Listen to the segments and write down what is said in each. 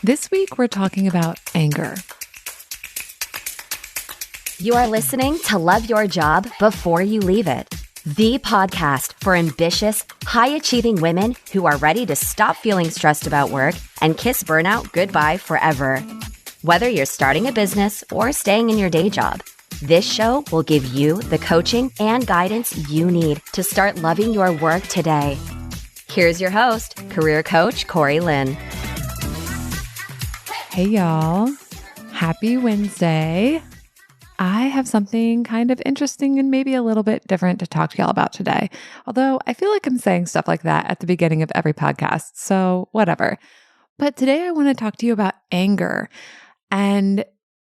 This week, we're talking about anger. You are listening to Love Your Job Before You Leave It, the podcast for ambitious, high-achieving women who are ready to stop feeling stressed about work and kiss burnout goodbye forever. Whether you're starting a business or staying in your day job, this show will give you the coaching and guidance you need to start loving your work today. Here's your host, career coach Corey Lynn. Hey, y'all. Happy Wednesday. I have something kind of interesting and maybe a little bit different to talk to y'all about today. Although I feel like I'm saying stuff like that at the beginning of every podcast, so whatever. But today I want to talk to you about anger. And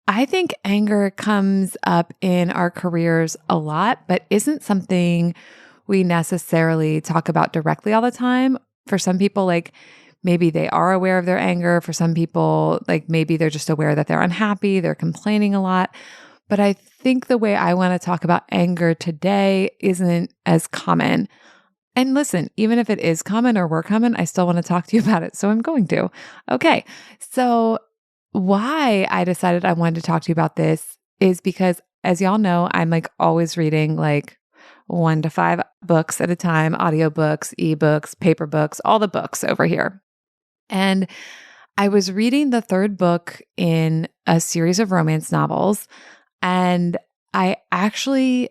I think anger comes up in our careers a lot, but isn't something we necessarily talk about directly all the time. For some people, like maybe they are aware of their anger. For some people, like maybe they're just aware that they're unhappy, they're complaining a lot. But I think the way I want to talk about anger today isn't as common. And listen, even if it is common or we're common, I still want to talk to you about it. So I'm going to. Okay. So why I decided I wanted to talk to you about this is because, as y'all know, I'm like always reading like 1 to 5 books at a time, audiobooks, ebooks, paper books, all the books over here. And I was reading the 3rd book in a series of romance novels, and I actually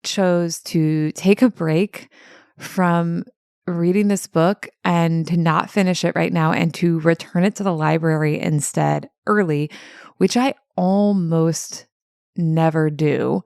chose to take a break from reading this book and to not finish it right now and to return it to the library instead early, which I almost never do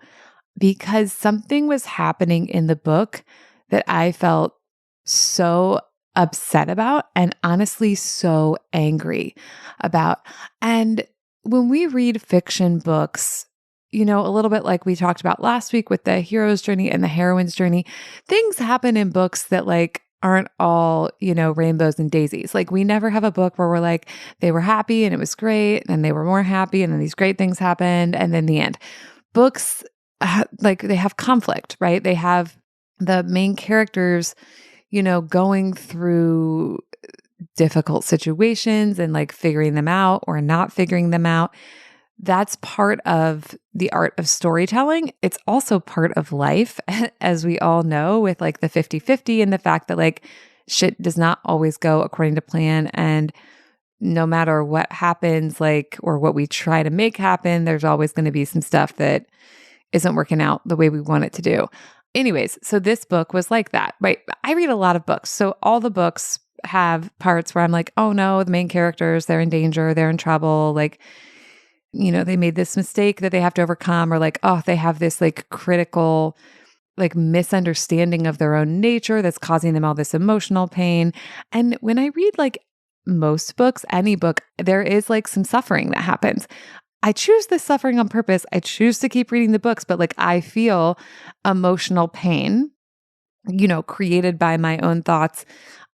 because something was happening in the book that I felt so upset about and honestly so angry about. And when we read fiction books, you know, a little bit like we talked about last week with the hero's journey and the heroine's journey, things happen in books that like aren't all, you know, rainbows and daisies. Like we never have a book where we're like, they were happy and it was great and they were more happy and then these great things happened and then the end. Books, like they have conflict, right? They have the main characters, you know, going through difficult situations and like figuring them out or not figuring them out. That's part of the art of storytelling. It's also part of life, as we all know, with like the 50-50 and the fact that like shit does not always go according to plan. And no matter what happens, like, or what we try to make happen, there's always going to be some stuff that isn't working out the way we want it to do. Anyways, so this book was like that, right? I read a lot of books. So all the books have parts where I'm like, oh no, the main characters, they're in danger, they're in trouble. Like, you know, they made this mistake that they have to overcome, or like, oh, they have this like critical, like misunderstanding of their own nature that's causing them all this emotional pain. And when I read like most books, any book, there is like some suffering that happens. I choose this suffering on purpose. I choose to keep reading the books, but like I feel emotional pain, you know, created by my own thoughts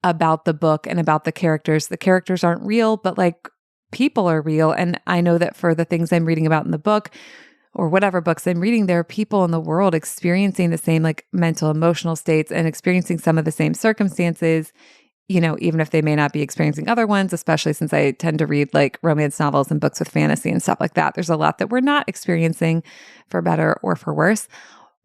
about the book and about the characters. The characters aren't real, but like people are real. And I know that for the things I'm reading about in the book or whatever books I'm reading, there are people in the world experiencing the same like mental, emotional states and experiencing some of the same circumstances, you know, even if they may not be experiencing other ones, especially since I tend to read like romance novels and books with fantasy and stuff like that. There's a lot that we're not experiencing for better or for worse,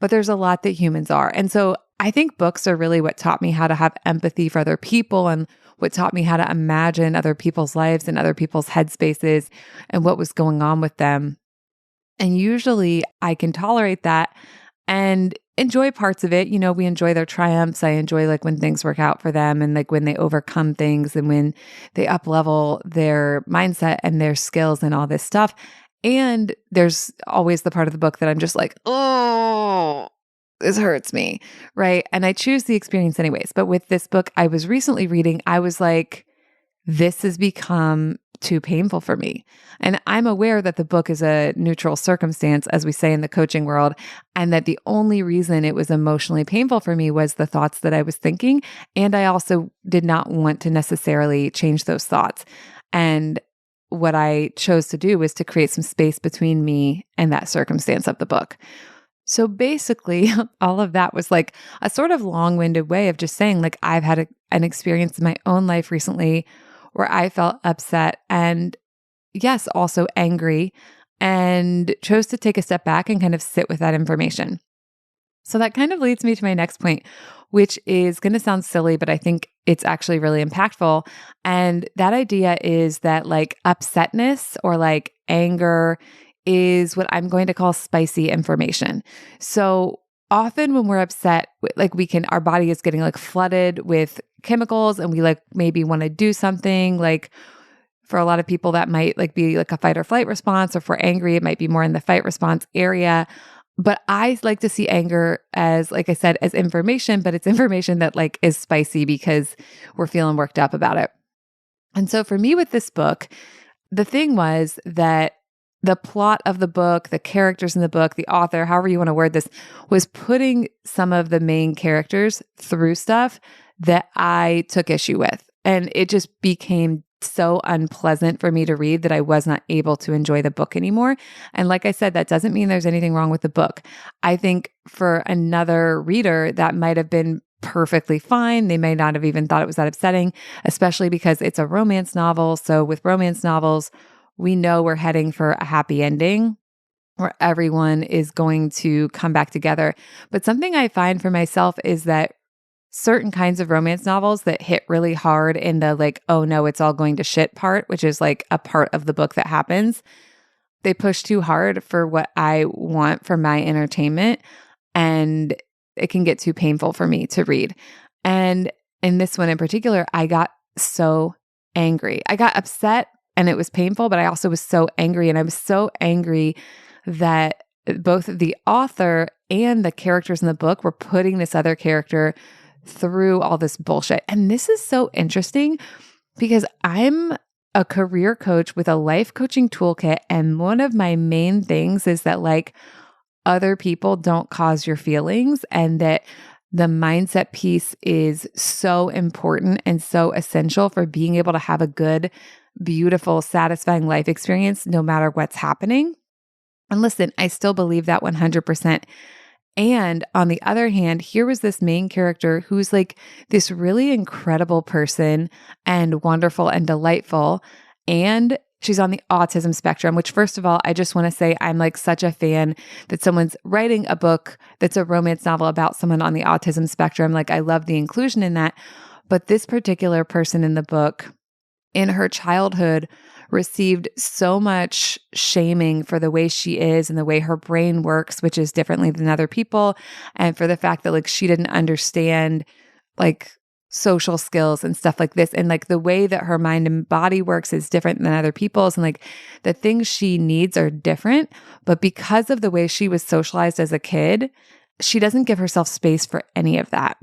but there's a lot that humans are. And so I think books are really what taught me how to have empathy for other people and what taught me how to imagine other people's lives and other people's headspaces and what was going on with them. And usually I can tolerate that and enjoy parts of it. You know, we enjoy their triumphs. I enjoy like when things work out for them and like when they overcome things and when they up level their mindset and their skills and all this stuff. And there's always the part of the book that I'm just like, oh, this hurts me, right? And I choose the experience anyways. But with this book I was recently reading, I was like, this has become too painful for me. And I'm aware that the book is a neutral circumstance, as we say in the coaching world, and that the only reason it was emotionally painful for me was the thoughts that I was thinking. And I also did not want to necessarily change those thoughts. And what I chose to do was to create some space between me and that circumstance of the book. So basically, all of that was like a sort of long-winded way of just saying, like, I've had an experience in my own life recently where I felt upset and, yes, also angry, and chose to take a step back and kind of sit with that information. So that kind of leads me to my next point, which is going to sound silly, but I think it's actually really impactful. And that idea is that like upsetness or like anger is what I'm going to call spicy information. So often when we're upset, like our body is getting like flooded with chemicals and we like maybe want to do something. Like for a lot of people that might like be like a fight or flight response, or if we're angry, it might be more in the fight response area. But I like to see anger as, like I said, as information, but it's information that like is spicy because we're feeling worked up about it. And so for me with this book, the thing was that the plot of the book, the characters in the book, the author, however you want to word this, was putting some of the main characters through stuff that I took issue with. And it just became so unpleasant for me to read that I was not able to enjoy the book anymore. And like I said, that doesn't mean there's anything wrong with the book. I think for another reader, that might have been perfectly fine. They may not have even thought it was that upsetting, especially because it's a romance novel. So with romance novels, we know we're heading for a happy ending where everyone is going to come back together. But something I find for myself is that certain kinds of romance novels that hit really hard in the like, oh no, it's all going to shit part, which is like a part of the book that happens. They push too hard for what I want for my entertainment, and it can get too painful for me to read. And in this one in particular, I got so angry. I got upset and it was painful, but I also was so angry. And I was so angry that both the author and the characters in the book were putting this other character through all this bullshit. And this is so interesting because I'm a career coach with a life coaching toolkit. And one of my main things is that like other people don't cause your feelings, and that the mindset piece is so important and so essential for being able to have a good, beautiful, satisfying life experience no matter what's happening. And listen, I still believe that 100%. And on the other hand, here was this main character who's like this really incredible person and wonderful and delightful. And she's on the autism spectrum, which first of all, I just want to say I'm like such a fan that someone's writing a book that's a romance novel about someone on the autism spectrum. Like I love the inclusion in that. But this particular person in the book, in her childhood, received so much shaming for the way she is and the way her brain works, which is differently than other people. And for the fact that like she didn't understand like social skills and stuff like this. And like the way that her mind and body works is different than other people's. And like the things she needs are different. But because of the way she was socialized as a kid, she doesn't give herself space for any of that.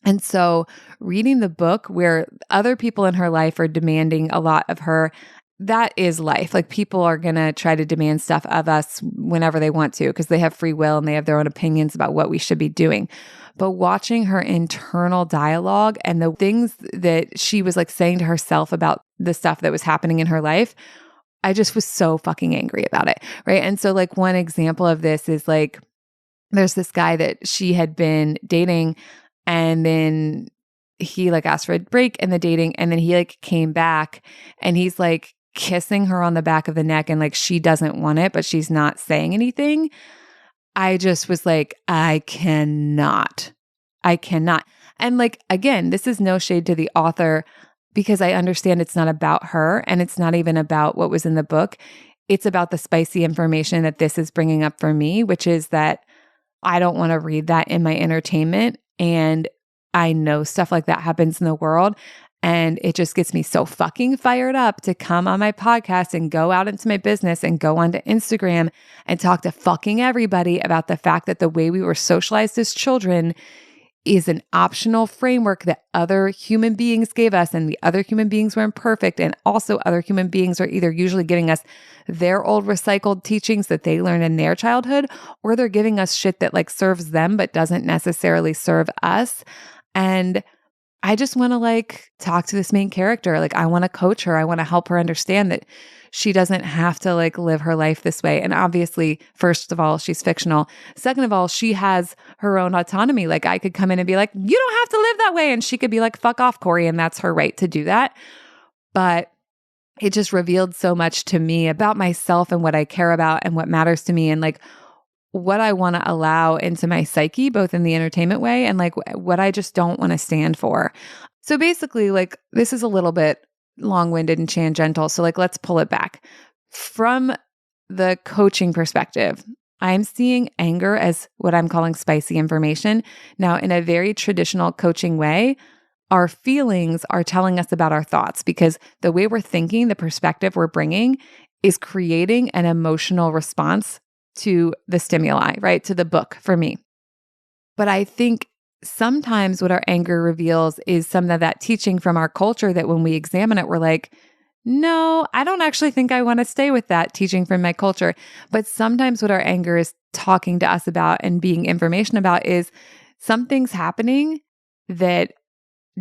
And so reading the book where other people in her life are demanding a lot of her, that is life. Like people are going to try to demand stuff of us whenever they want to because they have free will and they have their own opinions about what we should be doing. But watching her internal dialogue and the things that she was like saying to herself about the stuff that was happening in her life, I just was so fucking angry about it. Right. And so like one example of this is like, there's this guy that she had been dating, and then he like asked for a break in the dating, and then he like came back and he's like kissing her on the back of the neck, and like she doesn't want it, but she's not saying anything. I just was like, I cannot. And like, again, this is no shade to the author because I understand it's not about her and it's not even about what was in the book. It's about the spicy information that this is bringing up for me, which is that I don't want to read that in my entertainment. And I know stuff like that happens in the world. And it just gets me so fucking fired up to come on my podcast and go out into my business and go onto Instagram and talk to fucking everybody about the fact that the way we were socialized as children is an optional framework that other human beings gave us, and the other human beings were imperfect. And also other human beings are either usually giving us their old recycled teachings that they learned in their childhood, or they're giving us shit that like serves them, but doesn't necessarily serve us. And I just want to like talk to this main character. Like I want to coach her. I want to help her understand that she doesn't have to like live her life this way. And obviously, first of all, she's fictional. Second of all, she has her own autonomy. Like I could come in and be like, you don't have to live that way. And she could be like, fuck off, Corey. And that's her right to do that. but it just revealed so much to me about myself and what I care about and what matters to me and like what I want to allow into my psyche, both in the entertainment way and like what I just don't want to stand for. So basically, like this is a little bit long-winded and tangential. So like let's pull it back. From the coaching perspective, I'm seeing anger as what I'm calling spicy information. Now, in a very traditional coaching way, our feelings are telling us about our thoughts because the way we're thinking, the perspective we're bringing is creating an emotional response to the stimuli, right? To the book for me. But I think sometimes what our anger reveals is some of that teaching from our culture that when we examine it, we're like, no, I don't actually think I want to stay with that teaching from my culture. But sometimes what our anger is talking to us about and being information about is something's happening that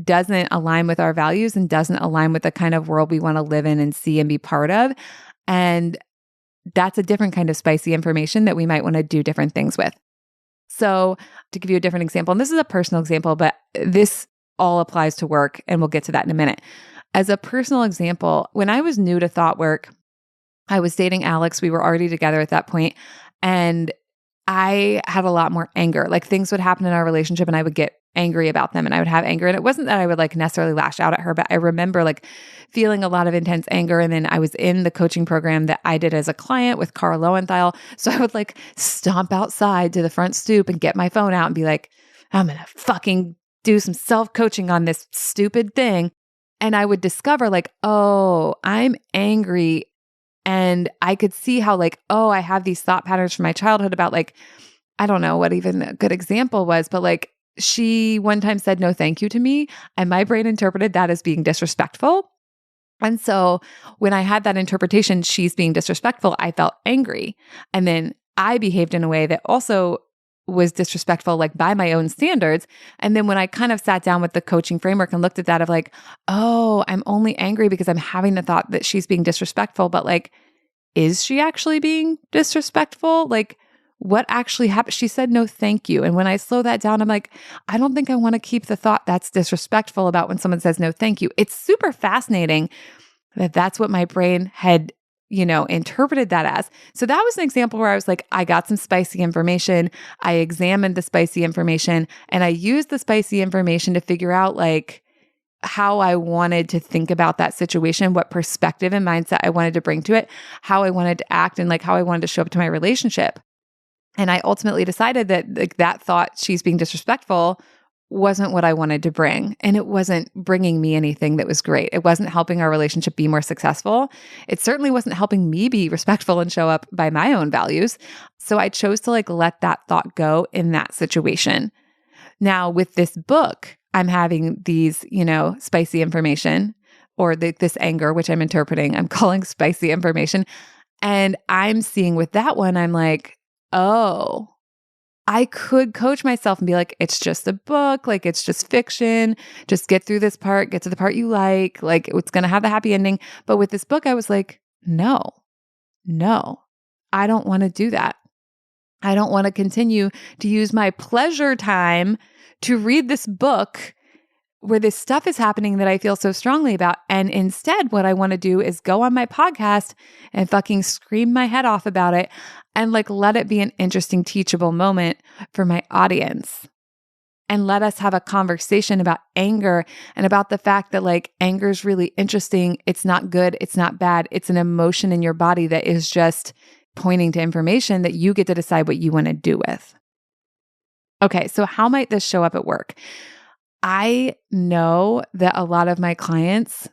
doesn't align with our values and doesn't align with the kind of world we want to live in and see and be part of. And that's a different kind of spicy information that we might want to do different things with. So to give you a different example, and this is a personal example, but this all applies to work, and we'll get to that in a minute. As a personal example, when I was new to thought work, I was dating Alex. We were already together at that point, and I had a lot more anger. Like things would happen in our relationship and I would get angry about them and I would have anger. And it wasn't that I would like necessarily lash out at her, but I remember like feeling a lot of intense anger. And then I was in the coaching program that I did as a client with Carl Lowenthal. So I would like stomp outside to the front stoop and get my phone out and be like, I'm going to fucking do some self-coaching on this stupid thing. And I would discover like, oh, I'm angry. And I could see how like, oh, I have these thought patterns from my childhood about like, I don't know what even a good example was, but like she one time said no thank you to me and my brain interpreted that as being disrespectful. And so when I had that interpretation, she's being disrespectful, I felt angry. And then I behaved in a way that also was disrespectful, like by my own standards. And then when I kind of sat down with the coaching framework and looked at that of like, oh, I'm only angry because I'm having the thought that she's being disrespectful, but like, is she actually being disrespectful? Like, what actually happened? She said no thank you. And when I slow that down, I'm like, I don't think I want to keep the thought that's disrespectful about when someone says no thank you. It's super fascinating that that's what my brain had interpreted that as. So that was an example where I was like, I got some spicy information. I examined the spicy information and I used the spicy information to figure out like how I wanted to think about that situation, what perspective and mindset I wanted to bring to it, how I wanted to act and like how I wanted to show up to my relationship. And I ultimately decided that like that thought she's being disrespectful wasn't what I wanted to bring. And it wasn't bringing me anything that was great. It wasn't helping our relationship be more successful. It certainly wasn't helping me be respectful and show up by my own values. So I chose to like let that thought go in that situation. Now with this book, I'm having these, spicy information or this anger, which I'm interpreting, I'm calling spicy information. And I'm seeing with that one, I'm like, oh, I could coach myself and be like, it's just a book, like it's just fiction, just get through this part, get to the part you like it's going to have the happy ending. But with this book, I was like, no, I don't want to do that. I don't want to continue to use my pleasure time to read this book where this stuff is happening that I feel so strongly about. And instead, what I want to do is go on my podcast and fucking scream my head off about it and like let it be an interesting, teachable moment for my audience. And let us have a conversation about anger and about the fact that like anger is really interesting. It's not good. It's not bad. It's an emotion in your body that is just pointing to information that you get to decide what you want to do with. Okay, so how might this show up at work? I know that a lot of my clients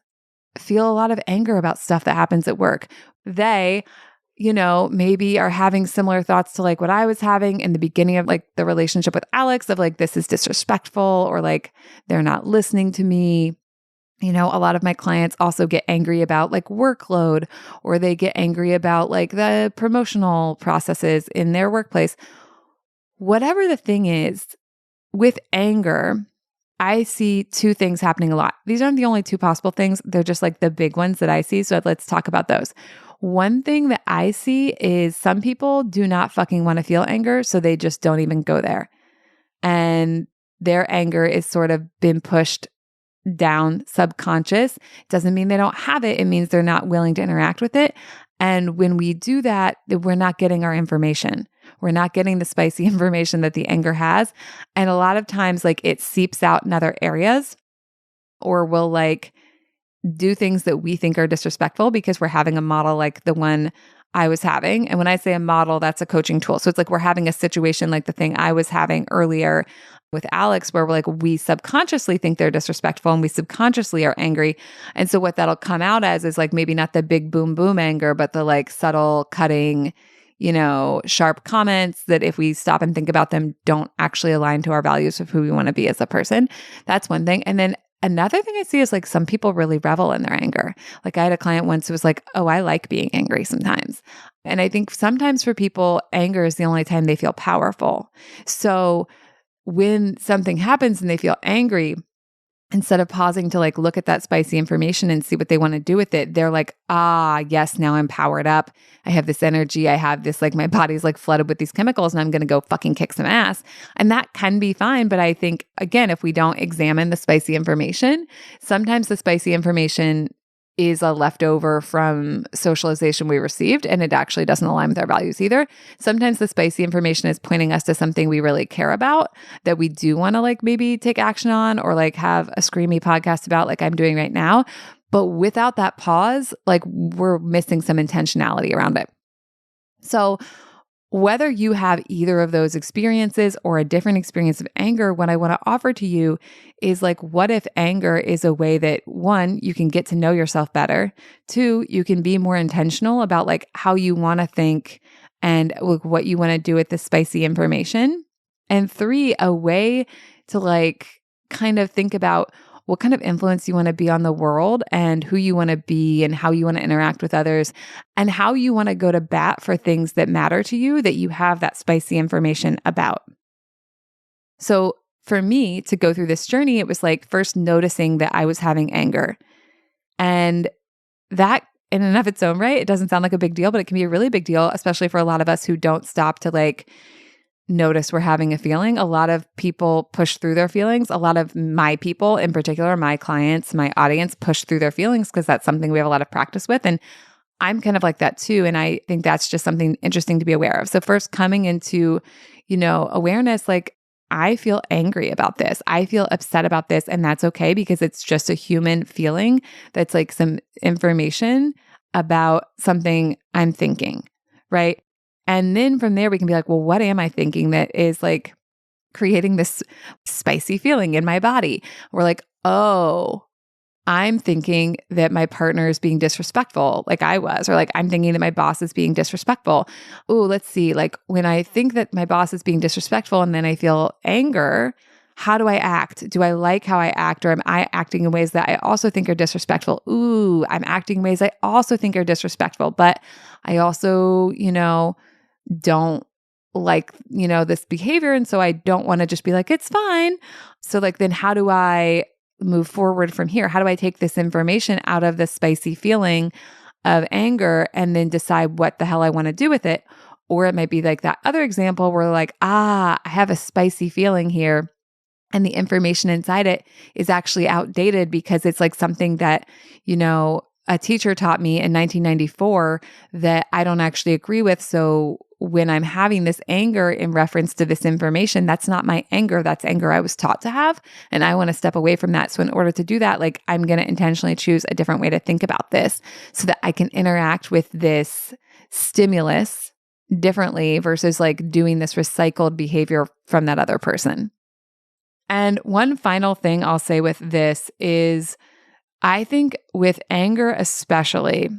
feel a lot of anger about stuff that happens at work. They, maybe are having similar thoughts to like what I was having in the beginning of like the relationship with Alex of like, this is disrespectful or like they're not listening to me. A lot of my clients also get angry about like workload or they get angry about like the promotional processes in their workplace. Whatever the thing is, with anger, I see two things happening a lot. These aren't the only two possible things. They're just like the big ones that I see. So let's talk about those. One thing that I see is some people do not fucking want to feel anger. So they just don't even go there. And their anger is sort of been pushed down subconscious. Doesn't mean they don't have it. It means they're not willing to interact with it. And when we do that, we're not getting our information. We're not getting the spicy information that the anger has. And a lot of times, like, it seeps out in other areas, or we'll like do things that we think are disrespectful because we're having a model like the one I was having. And when I say a model, that's a coaching tool. So it's like we're having a situation like the thing I was having earlier with Alex, where we're like, we subconsciously think they're disrespectful and we subconsciously are angry. And so what that'll come out as is like maybe not the big boom, boom anger, but the like subtle cutting, sharp comments that if we stop and think about them, don't actually align to our values of who we want to be as a person. That's one thing. And then another thing I see is like some people really revel in their anger. Like I had a client once who was like, oh, I like being angry sometimes. And I think sometimes for people, anger is the only time they feel powerful. So when something happens and they feel angry, instead of pausing to like look at that spicy information and see what they want to do with it, they're like, yes, now I'm powered up. I have this energy. I have this, like my body's like flooded with these chemicals and I'm going to go fucking kick some ass. And that can be fine. But I think, again, if we don't examine the spicy information, sometimes the spicy information is a leftover from socialization we received, and it actually doesn't align with our values either. Sometimes the spicy information is pointing us to something we really care about that we do want to like maybe take action on or like have a screamy podcast about like I'm doing right now. But without that pause, like we're missing some intentionality around it. So whether you have either of those experiences or a different experience of anger, what I want to offer to you is like, what if anger is a way that, one, you can get to know yourself better, two, you can be more intentional about like how you want to think and like what you want to do with the spicy information, and three, a way to like kind of think about what kind of influence you want to be on the world and who you want to be and how you want to interact with others and how you want to go to bat for things that matter to you that you have that spicy information about. So for me to go through this journey, it was like first noticing that I was having anger. And that in and of its own right, it doesn't sound like a big deal, but it can be a really big deal, especially for a lot of us who don't stop to like notice we're having a feeling. A lot of people push through their feelings. A lot of my people, in particular, my clients, my audience, push through their feelings because that's something we have a lot of practice with. And I'm kind of like that too. And I think that's just something interesting to be aware of. So first coming into, awareness, like I feel angry about this. I feel upset about this. And that's okay because it's just a human feeling that's like some information about something I'm thinking, right? And then from there, we can be like, well, what am I thinking that is like creating this spicy feeling in my body? We're like, oh, I'm thinking that my partner is being disrespectful like I was, or like I'm thinking that my boss is being disrespectful. Oh, let's see. Like when I think that my boss is being disrespectful and then I feel anger, how do I act? Do I like how I act, or am I acting in ways that I also think are disrespectful? Ooh, I'm acting in ways I also think are disrespectful, but I also, don't like, this behavior. And so I don't want to just be like, it's fine. So like, then how do I move forward from here? How do I take this information out of the spicy feeling of anger and then decide what the hell I want to do with it? Or it might be like that other example where like, I have a spicy feeling here. And the information inside it is actually outdated because it's like something that, a teacher taught me in 1994 that I don't actually agree with. So when I'm having this anger in reference to this information, that's not my anger. That's anger I was taught to have. And I want to step away from that. So in order to do that, like I'm going to intentionally choose a different way to think about this so that I can interact with this stimulus differently versus like doing this recycled behavior from that other person. And one final thing I'll say with this is I think with anger especially,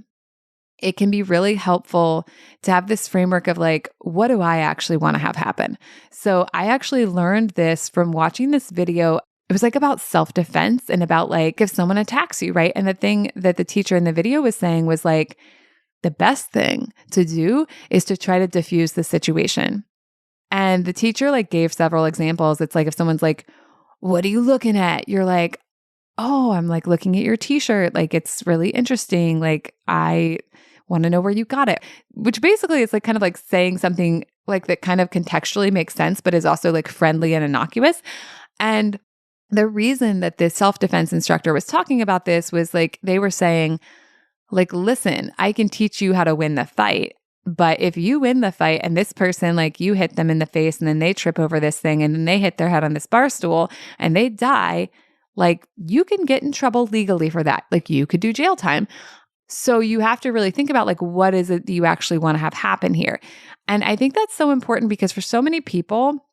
it can be really helpful to have this framework of like, what do I actually want to have happen? So I actually learned this from watching this video. It was like about self-defense and about like if someone attacks you, right? And the thing that the teacher in the video was saying was like, the best thing to do is to try to diffuse the situation. And the teacher like gave several examples. It's like if someone's like, what are you looking at? You're like, oh, I'm like looking at your t-shirt. Like, it's really interesting. Like, I want to know where you got it, which basically is like kind of like saying something like that kind of contextually makes sense, but is also like friendly and innocuous. And the reason that this self-defense instructor was talking about this was like, they were saying, like, listen, I can teach you how to win the fight. But if you win the fight and this person, like, you hit them in the face and then they trip over this thing and then they hit their head on this bar stool and they die, like, you can get in trouble legally for that. Like, you could do jail time. So you have to really think about, like, what is it that you actually want to have happen here? And I think that's so important because for so many people,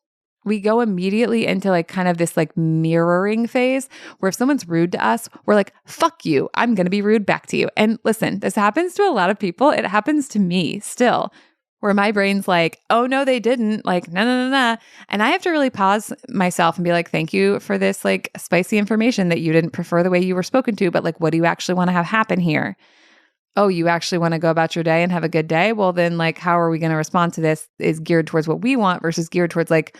we go immediately into like kind of this like mirroring phase where if someone's rude to us, we're like, fuck you, I'm going to be rude back to you. And listen, this happens to a lot of people. It happens to me still, where my brain's like, oh no, they didn't, like, no, no, no, no. And I have to really pause myself and be like, thank you for this like spicy information that you didn't prefer the way you were spoken to, but like, what do you actually want to have happen here? Oh, you actually want to go about your day and have a good day? Well, then like, how are we going to respond to this is geared towards what we want versus geared towards like,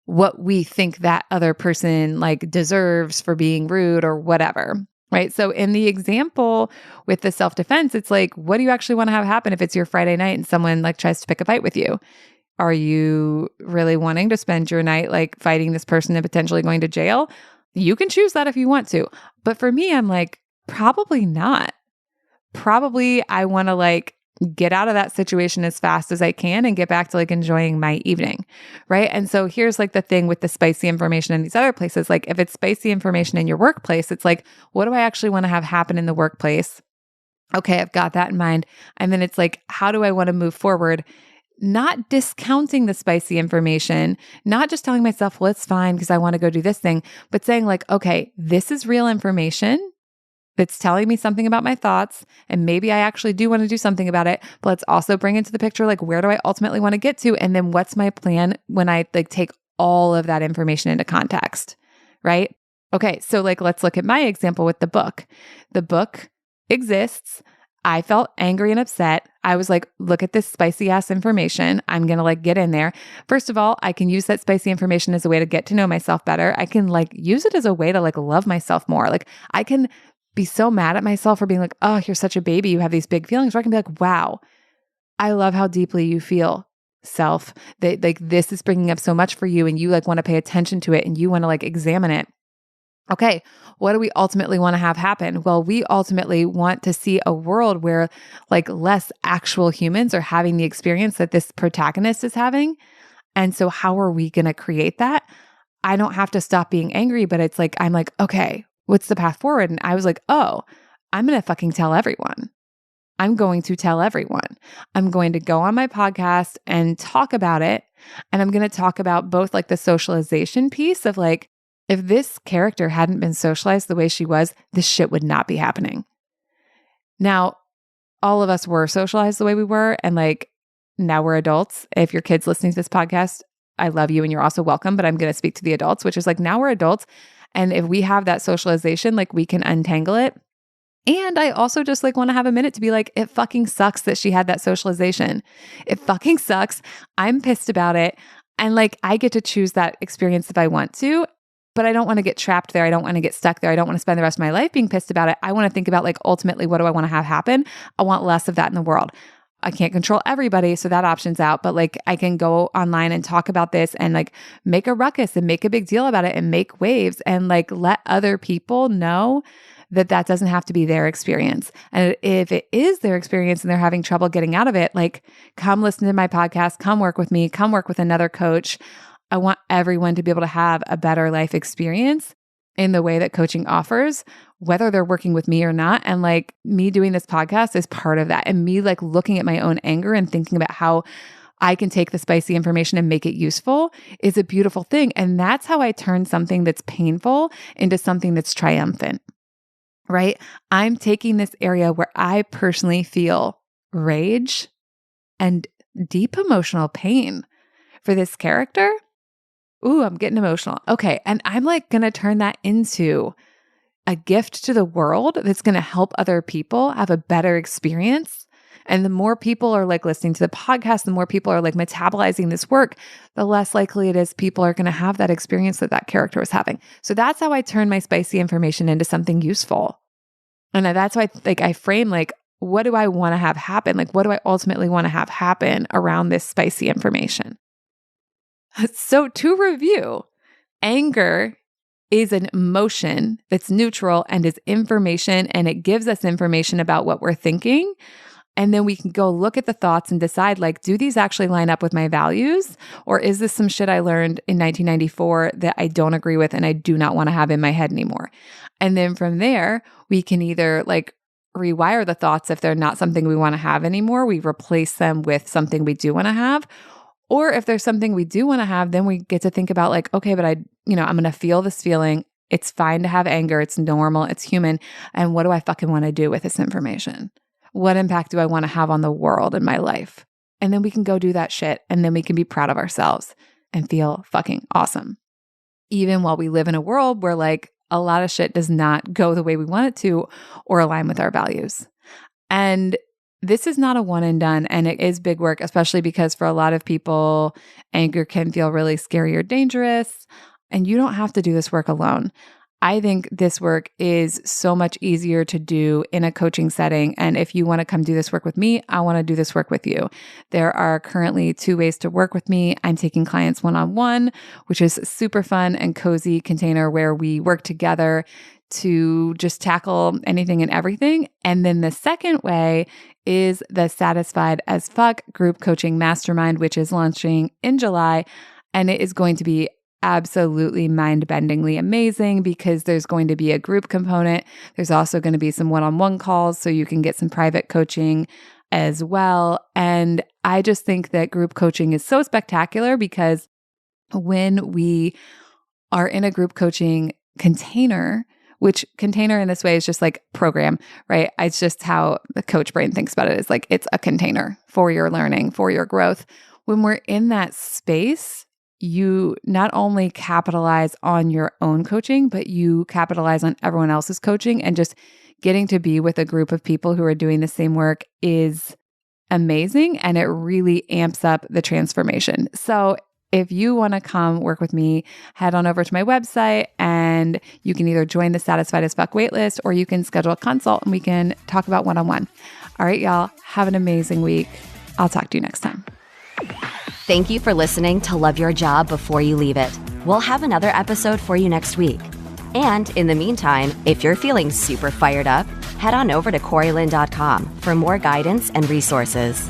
what we think that other person like deserves for being rude or whatever, right? So in the example with the self-defense, it's like, what do you actually want to have happen if it's your Friday night and someone like tries to pick a fight with you? Are you really wanting to spend your night like fighting this person and potentially going to jail? You can choose that if you want to. But for me, I'm like, probably not. Probably I want to like get out of that situation as fast as I can and get back to like enjoying my evening. Right. And so here's like the thing with the spicy information in these other places. Like if it's spicy information in your workplace, it's like, what do I actually want to have happen in the workplace? Okay, I've got that in mind. And then it's like, how do I want to move forward? Not discounting the spicy information, not just telling myself, well, it's fine because I want to go do this thing, but saying like, okay, this is real information that's telling me something about my thoughts. And maybe I actually do want to do something about it, but let's also bring into the picture, like, where do I ultimately want to get to? And then what's my plan when I like take all of that information into context, right? Okay. So like, let's look at my example with the book. The book exists. I felt angry and upset. I was like, look at this spicy ass information. I'm going to like get in there. First of all, I can use that spicy information as a way to get to know myself better. I can like use it as a way to like love myself more. Like I can be so mad at myself for being like, oh, you're such a baby. You have these big feelings. Or I can be like, wow, I love how deeply you feel, self. That like this is bringing up so much for you and you like want to pay attention to it and you want to like examine it. Okay, what do we ultimately want to have happen? Well, we ultimately want to see a world where like less actual humans are having the experience that this protagonist is having. And so how are we going to create that? I don't have to stop being angry, but it's like, I'm like, okay, what's the path forward? And I was like, oh, I'm going to fucking tell everyone. I'm going to tell everyone. I'm going to go on my podcast and talk about it. And I'm going to talk about both like the socialization piece of like, if this character hadn't been socialized the way she was, this shit would not be happening. Now, all of us were socialized the way we were. And like, now we're adults. If your kid's listening to this podcast, I love you and you're also welcome, but I'm going to speak to the adults, which is like, now we're adults. And if we have that socialization, like we can untangle it. And I also just like want to have a minute to be like, it fucking sucks that she had that socialization. It fucking sucks. I'm pissed about it. And like, I get to choose that experience if I want to, but I don't want to get trapped there. I don't want to get stuck there. I don't want to spend the rest of my life being pissed about it. I want to think about like, ultimately, what do I want to have happen? I want less of that in the world. I can't control everybody, so that option's out, but like I can go online and talk about this and like make a ruckus and make a big deal about it and make waves and like let other people know that that doesn't have to be their experience. And if it is their experience and they're having trouble getting out of it, like come listen to my podcast, come work with me, come work with another coach. I want everyone to be able to have a better life experience in the way that coaching offers, whether they're working with me or not. And like me doing this podcast is part of that. And me like looking at my own anger and thinking about how I can take the spicy information and make it useful is a beautiful thing. And that's how I turn something that's painful into something that's triumphant, right? I'm taking this area where I personally feel rage and deep emotional pain for this character. Ooh, I'm getting emotional. Okay. And I'm like going to turn that into a gift to the world that's going to help other people have a better experience. And the more people are like listening to the podcast, the more people are like metabolizing this work, the less likely it is people are going to have that experience that that character was having. So that's how I turn my spicy information into something useful. And that's why I frame like, what do I want to have happen? Like, what do I ultimately want to have happen around this spicy information? So to review, anger is an emotion that's neutral and is information, and it gives us information about what we're thinking. And then we can go look at the thoughts and decide, like, do these actually line up with my values? Or is this some shit I learned in 1994 that I don't agree with and I do not want to have in my head anymore? And then from there, we can either like rewire the thoughts if they're not something we want to have anymore. We replace them with something we do want to have. Or if there's something we do want to have, then we get to think about like, okay, but I'm going to feel this feeling. It's fine to have anger. It's normal. It's human. And what do I fucking want to do with this information? What impact do I want to have on the world in my life? And then we can go do that shit. And then we can be proud of ourselves and feel fucking awesome. Even while we live in a world where like a lot of shit does not go the way we want it to or align with our values. And this is not a one and done, and it is big work, especially because for a lot of people, anger can feel really scary or dangerous, and you don't have to do this work alone. I think this work is so much easier to do in a coaching setting. And if you want to come do this work with me, I want to do this work with you. There are currently 2 ways to work with me. I'm taking clients one-on-one, which is super fun and cozy container where we work together to just tackle anything and everything. And then the second way is the Satisfied as Fuck group coaching mastermind, which is launching in July. And it is going to be absolutely mind-bendingly amazing because there's going to be a group component. There's also going to be some one-on-one calls so you can get some private coaching as well. And I just think that group coaching is so spectacular because when we are in a group coaching container, which container in this way is just like program, right? It's just how the coach brain thinks about it. Is like it's a container for your learning, for your growth. When we're in that space, you not only capitalize on your own coaching, but you capitalize on everyone else's coaching, and just getting to be with a group of people who are doing the same work is amazing. And it really amps up the transformation. So if you want to come work with me, head on over to my website and you can either join the Satisfied as Fuck waitlist or you can schedule a consult and we can talk about one-on-one. All right, y'all, have an amazing week. I'll talk to you next time. Thank you for listening to Love Your Job Before You Leave It. We'll have another episode for you next week. And in the meantime, if you're feeling super fired up, head on over to CoreyLynn.com for more guidance and resources.